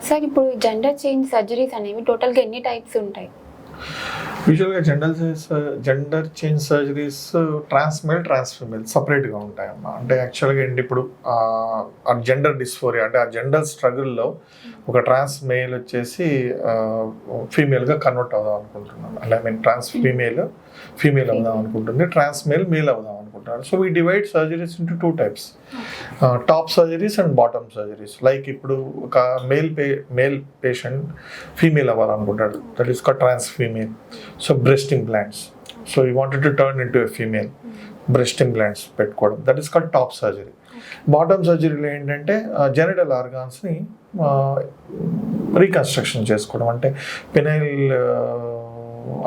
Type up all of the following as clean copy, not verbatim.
Sir ఇప్పుడు gender change surgeries అనేవి టోటల్గా ఎన్ని టైప్స్ ఉంటాయి? యూజువల్గా జెండర్ చేంజ్ సర్జరీస్ ట్రాన్స్మేల్ ట్రాన్స్ఫీమేల్ సపరేట్గా ఉంటాయమ్మా. అంటే యాక్చువల్గా ఏంటి ఇప్పుడు ఆ జెండర్ డిస్ఫోరియా అంటే ఆ జెండర్ స్ట్రగుల్లో ఒక ట్రాన్స్ మేల్ వచ్చేసి ఫీమేల్గా కన్వర్ట్ అవుదాం అనుకుంటున్నాను. అంటే ఐ మీన్ ట్రాన్స్ ఫీమేల్ అవుదాం అనుకుంటుంది, ట్రాన్స్ మేల్ అవుదాం అనుకుంటున్నారు. So we divide surgeries into 2 types, top surgeries and bottom surgeries. Like ఇప్పుడు ఒక మేల్ పేషెంట్ ఫీమేల్ అవ్వాలనుకుంటాడు, that is called trans female. So breast implants, so you wanted to turn into a female, breast implants పెట్టుకోవడం, that is called top surgery. Bottom సర్జరీలో ఏంటంటే genital ఆర్గాన్స్ని reconstruction చేసుకోవడం, అంటే penile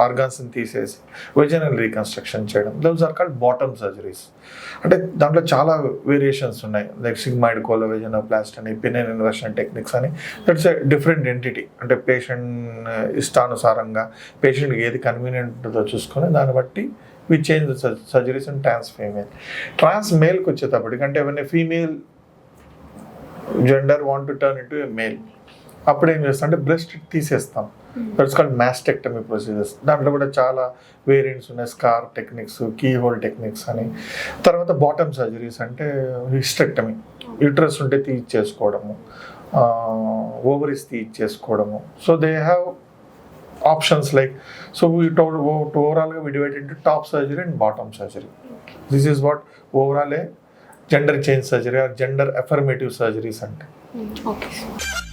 ఆర్గాన్స్ని తీసేసి వెజనల్ రీకన్స్ట్రక్షన్ చేయడం, those are called bottom surgeries. అంటే దాంట్లో చాలా వేరియేషన్స్ ఉన్నాయి, లైక్ సిగ్మాయిడ్ కోలోవెజనోప్లాస్టీ అని, పెనైల్ ఇన్వర్షన్ టెక్నిక్స్ అని. That's a different entity. అంటే పేషెంట్ ఇష్టానుసారంగా పేషెంట్కి ఏది కన్వీనియంట్తో చూసుకొని దాన్ని బట్టి we change the surgeries and trans మేల్కి వచ్చేటప్పటికి, అంటే ఏమైనా female gender want to turn into a male, అప్పుడు ఏం చేస్తాం అంటే బ్రెస్ట్ తీసేస్తాం, దట్స్ కాల్డ్ మాస్టెక్టమీ ప్రొసీజర్స్. దాంట్లో కూడా చాలా వేరియంట్స్ ఉన్నాయి, scar techniques, keyhole techniques అని. తర్వాత బాటమ్ సర్జరీస్ అంటే హిస్టెక్టమీ, యూట్రస్ ఉంటే తీయించేసుకోవడము, ఓవరీస్ తీయించేసుకోవడము. So they have options like, so ఓవరాల్గా we divide into top surgery and bottom surgery. This is what overall gender change surgery or gender affirmative surgeries అంటే. Okay sir.